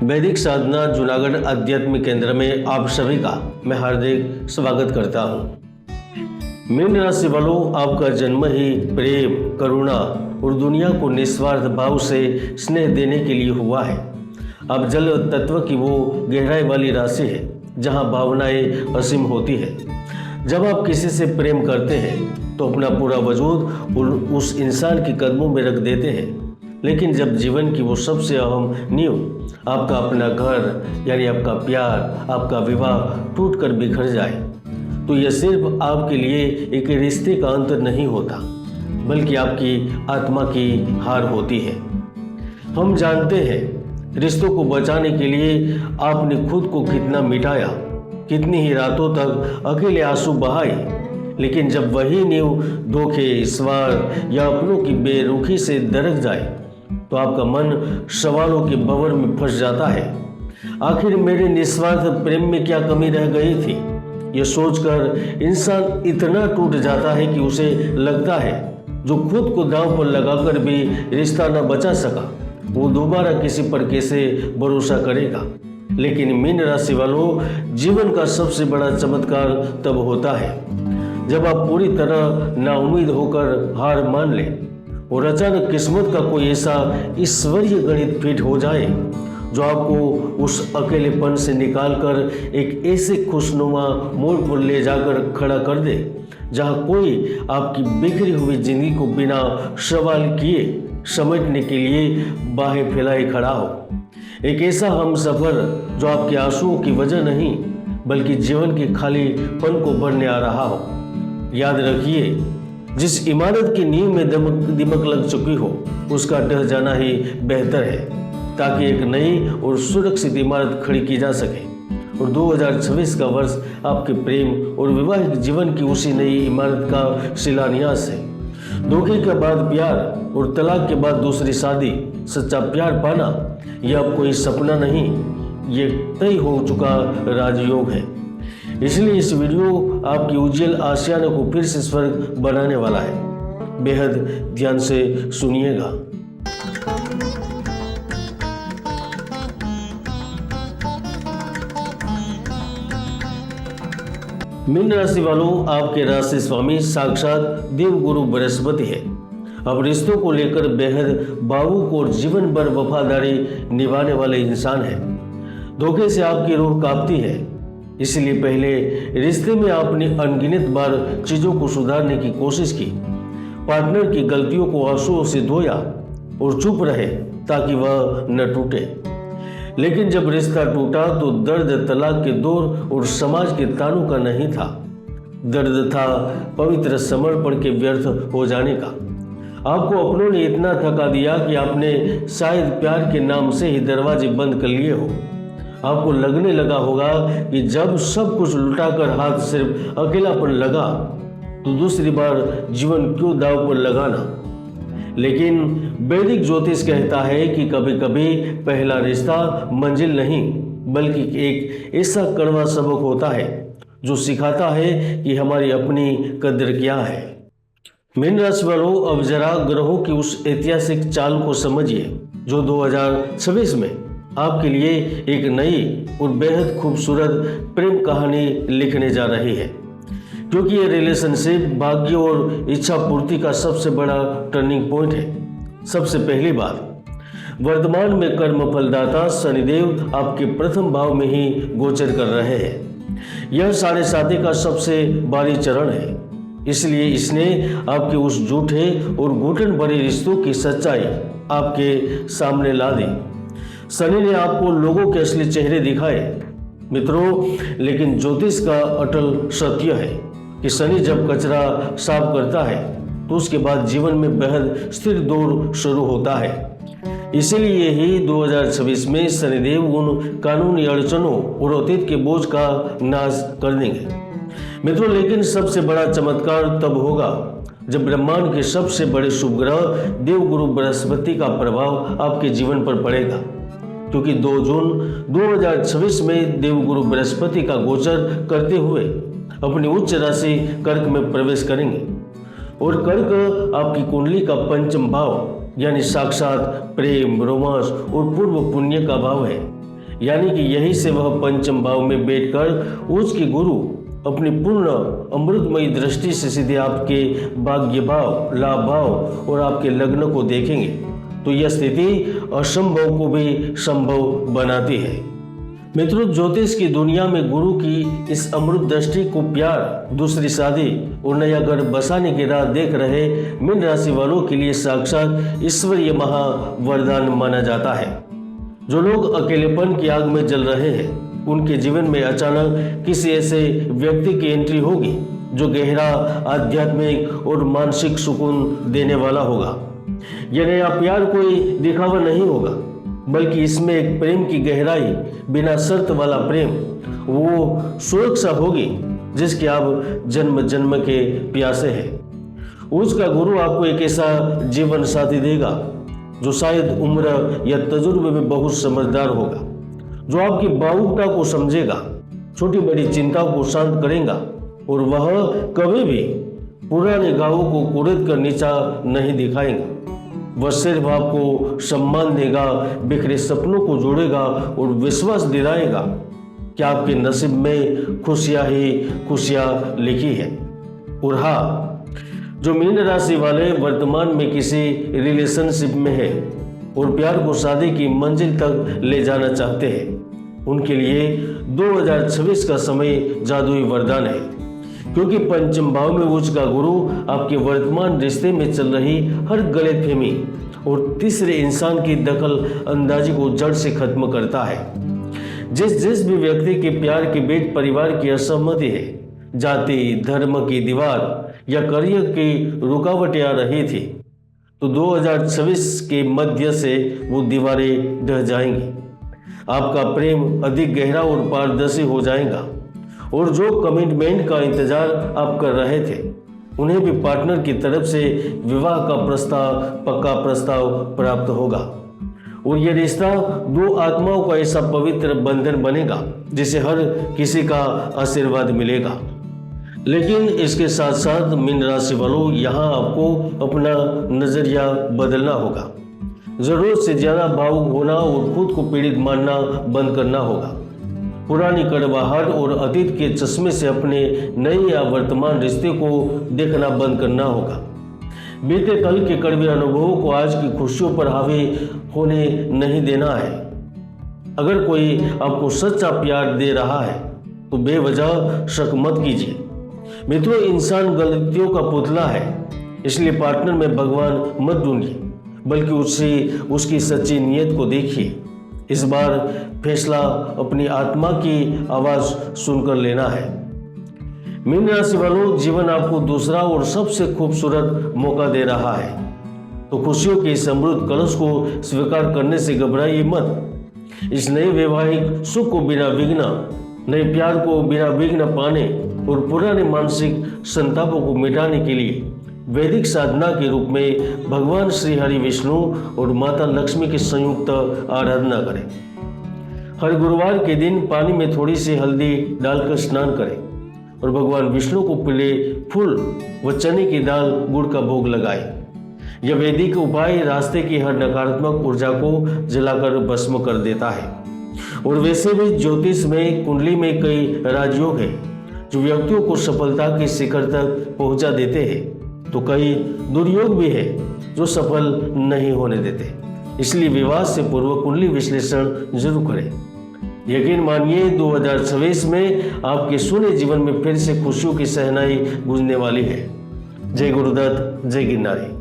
वैदिक साधना जूनागढ़ आध्यात्मिक केंद्र में आप सभी का मैं हार्दिक स्वागत करता हूँ। मीन राशि वालों, आपका जन्म ही प्रेम, करुणा और दुनिया को निस्वार्थ भाव से स्नेह देने के लिए हुआ है। आप जल तत्व की वो गहराई वाली राशि है जहाँ भावनाएं असीम होती है। जब आप किसी से प्रेम करते हैं तो अपना पूरा वजूद उस इंसान के कदमों में रख देते हैं। लेकिन जब जीवन की वो सबसे अहम नींव, आपका अपना घर यानी आपका प्यार, आपका विवाह टूट कर बिखर जाए, तो यह सिर्फ आपके लिए एक रिश्ते का अंत नहीं होता, बल्कि आपकी आत्मा की हार होती है। हम जानते हैं रिश्तों को बचाने के लिए आपने खुद को कितना मिटाया, कितनी ही रातों तक अकेले आंसू बहाए। लेकिन जब वही नींव धोखे, स्वार्थ या अपनों की बेरुखी से दरक जाए तो आपका मन सवालों के भंवर में फंस जाता है। आखिर मेरे निस्वार्थ प्रेम में क्या कमी रह गई थी? यह सोचकर इंसान इतना टूट जाता है कि उसे लगता है जो खुद को दांव पर लगाकर भी रिश्ता न बचा सका, वो दोबारा किसी पर कैसे भरोसा करेगा। लेकिन मीन राशि वालों, जीवन का सबसे बड़ा चमत्कार तब होता है जब आप पूरी तरह नाउम्मीद होकर हार मान लें और अचानक किस्मत का कोई ऐसा ईश्वरीय गणित फिट हो जाए जो आपको उस अकेलेपन से निकालकर एक ऐसे खुशनुमा मोड़ पर ले जाकर खड़ा कर दे जहां कोई आपकी बिखरी हुई जिंदगी को बिना सवाल किए समेटने के लिए बाहें फैलाए खड़ा हो। एक ऐसा हमसफर जो आपके आंसुओं की वजह नहीं बल्कि जीवन के खालीपन को भरने आ रहा हो। याद रखिए, जिस इमारत की नींव में दीमक लग चुकी हो उसका ढह जाना ही बेहतर है, ताकि एक नई और सुरक्षित इमारत खड़ी की जा सके। और 2026 का वर्ष आपके प्रेम और वैवाहिक जीवन की उसी नई इमारत का शिलान्यास है। धोखे के बाद प्यार और तलाक के बाद दूसरी शादी, सच्चा प्यार पाना यह अब कोई सपना नहीं, ये तय हो चुका राजयोग है। इसलिए इस वीडियो आपकी उज्जवल आशियाने को फिर से स्वर्ग बनाने वाला है। बेहद ध्यान से सुनिएगा। मीन राशि वालों, आपके राशि स्वामी साक्षात देवगुरु बृहस्पति है। अब रिश्तों को लेकर बेहद भावुक और जीवन भर वफादारी निभाने वाले इंसान है। धोखे से आपकी रूह कांपती है, इसलिए पहले रिश्ते में आपने अनगिनत बार चीजों को सुधारने की कोशिश की, पार्टनर की गलतियों को आंसुओं से धोया और चुप रहे ताकि वह न टूटे। लेकिन जब रिश्ता टूटा तो दर्द तलाक के दौर और समाज के तानों का नहीं था, दर्द था पवित्र समर्पण के व्यर्थ हो जाने का। आपको अपनों ने इतना थका दिया कि आपने शायद प्यार के नाम से ही दरवाजे बंद कर लिए हो। आपको लगने लगा होगा कि जब सब कुछ लुटाकर हाथ सिर्फ अकेलापन लगा तो दूसरी बार जीवन क्यों दांव पर लगाना। लेकिन वैदिक ज्योतिष कहता है कि कभी कभी पहला रिश्ता मंजिल नहीं बल्कि एक ऐसा कड़वा सबक होता है जो सिखाता है कि हमारी अपनी कदर क्या है। मीन राशि वालों, अब जरा ग्रहों की उस ऐतिहासिक चाल को समझिए जो 2026 में आपके लिए एक नई और बेहद खूबसूरत प्रेम कहानी लिखने जा रही है, क्योंकि ये रिलेशनशिप भाग्य और इच्छा पूर्ति का सबसे बड़ा टर्निंग पॉइंट है। सबसे पहली बात, वर्तमान में कर्म फलदाता शनिदेव आपके प्रथम भाव में ही गोचर कर रहे हैं। यह 7.5 का सबसे भारी चरण है, इसलिए इसने आपके उस झूठे और घुटन भरे रिश्तों की सच्चाई आपके सामने ला दी। शनि ने आपको लोगों के असली चेहरे दिखाए मित्रों, लेकिन ज्योतिष का अटल सत्य है कि शनि जब कचरा साफ करता है तो उसके बाद जीवन में बेहद स्थिर दौर शुरू होता है। इसीलिए ही 2026 में शनिदेव उन कानूनी अड़चनों और अतीत के बोझ का नाश कर देंगे मित्रों। लेकिन सबसे बड़ा चमत्कार तब होगा जब ब्रह्मांड के सबसे बड़े शुभ ग्रह देवगुरु बृहस्पति का प्रभाव आपके जीवन पर पड़ेगा, क्योंकि 2 जून 2026 में देवगुरु बृहस्पति का गोचर करते हुए अपनी उच्च राशि कर्क में प्रवेश करेंगे। और कर्क आपकी कुंडली का पंचम भाव यानी साक्षात प्रेम, रोमांस और पूर्व पुण्य का भाव है। यानी कि यही से वह पंचम भाव में बैठकर उसके गुरु अपनी पूर्ण अमृतमयी दृष्टि से सीधे आपके भाग्य भाव, लाभ भाव और आपके लग्न को देखेंगे, तो यह स्थिति असंभव को भी संभव बनाती है। मित्रों, ज्योतिष की दुनिया में गुरु की इस अमृत दृष्टि को प्यार, दूसरी शादी और नया घर बसाने की राह देख रहे मीन राशि वालों के लिए साक्षात ईश्वरीय महावरदान माना जाता है। जो लोग अकेलेपन की आग में जल रहे हैं, उनके जीवन में अचानक किसी ऐसे व्यक्ति की एंट्री होगी जो गहरा आध्यात्मिक और मानसिक सुकून देने वाला होगा। यह नया प्यार कोई दिखावा नहीं होगा, बल्कि इसमें एक प्रेम की गहराई, बिना शर्त वाला प्रेम, वो सुरक्षा होगी जिसके आप जन्म जन्म के प्यासे हैं। उसका गुरु आपको एक ऐसा जीवन साथी देगा जो शायद उम्र या तजुर्बे में बहुत समझदार होगा, जो आपकी भावुकता को समझेगा, छोटी बड़ी चिंताओं को शांत करेगा और वह कभी भी पुराने गांवों को कुरेद कर नीचा नहीं दिखाएगा। वह सिर्फ आपको सम्मान देगा, बिखरे सपनों को जोड़ेगा और विश्वास दिलाएगा कि आपके नसीब में खुशियां ही खुशियां लिखी है। और हाँ, जो मीन राशि वाले वर्तमान में किसी रिलेशनशिप में है और प्यार को शादी की मंजिल तक ले जाना चाहते हैं, उनके लिए 2026 का समय जादुई वरदान है, क्योंकि पंचम भाव में उच्च का गुरु आपके वर्तमान रिश्ते में चल रही हर गलतफहमी और तीसरे इंसान की दखल अंदाजी को जड़ से खत्म करता है। जिस भी व्यक्ति के प्यार के बीच परिवार की असहमति है, जाति धर्म की दीवार या करियर की रुकावटें आ रही थी, तो 2026 के मध्य से वो दीवारें ढह जाएंगी। आपका प्रेम अधिक गहरा और पारदर्शी हो जाएगा और जो कमिटमेंट का इंतजार आप कर रहे थे, उन्हें भी पार्टनर की तरफ से विवाह का प्रस्ताव, पक्का प्रस्ताव प्राप्त होगा और यह रिश्ता दो आत्माओं का ऐसा पवित्र बंधन बनेगा जिसे हर किसी का आशीर्वाद मिलेगा। लेकिन इसके साथ साथ मीन राशि वालों, यहाँ आपको अपना नजरिया बदलना होगा। जरूरत से ज्यादा भावुक होना और खुद को पीड़ित मानना बंद करना होगा। पुरानी कड़वाहट और अतीत के चश्मे से अपने नए या वर्तमान रिश्ते को देखना बंद करना होगा। बीते कल के कड़वे अनुभवों को आज की खुशियों पर हावी होने नहीं देना है। अगर कोई आपको सच्चा प्यार दे रहा है तो बेवजह शक मत कीजिए। मित्रों, इंसान गलतियों का पुतला है, इसलिए पार्टनर में भगवान मत ढूंढिए, बल्कि उसकी सच्ची नीयत को देखिए। इस बार फैसला अपनी आत्मा की आवाज सुनकर लेना है। मीन राशि वालों, जीवन आपको दूसरा और सबसे खूबसूरत मौका दे रहा है, तो खुशियों के इस अमृत कलश को स्वीकार करने से घबराइए मत। इस नए वैवाहिक सुख को बिना विघ्न, नए प्यार को बिना विघ्न पाने और पुराने मानसिक संतापों को मिटाने के लिए वैदिक साधना के रूप में भगवान श्री हरि विष्णु और माता लक्ष्मी की संयुक्त आराधना करें। हर गुरुवार के दिन पानी में थोड़ी सी हल्दी डालकर स्नान करें और भगवान विष्णु को पीले फूल व चने की दाल गुड़ का भोग लगाएं। यह वैदिक उपाय रास्ते की हर नकारात्मक ऊर्जा को जलाकर भस्म कर देता है। और वैसे भी ज्योतिष में कुंडली में कई राजयोग है जो व्यक्तियों को सफलता के शिखर तक पहुंचा देते हैं, तो कई दुर्योग भी है जो सफल नहीं होने देते। इसलिए विवाह से पूर्व कुंडली विश्लेषण जरूर करें। यकीन मानिए 2026 में आपके सोने जीवन में फिर से खुशियों की सहनाई गूंजने वाली है। जय गुरुदत्त, जय गिरनारी।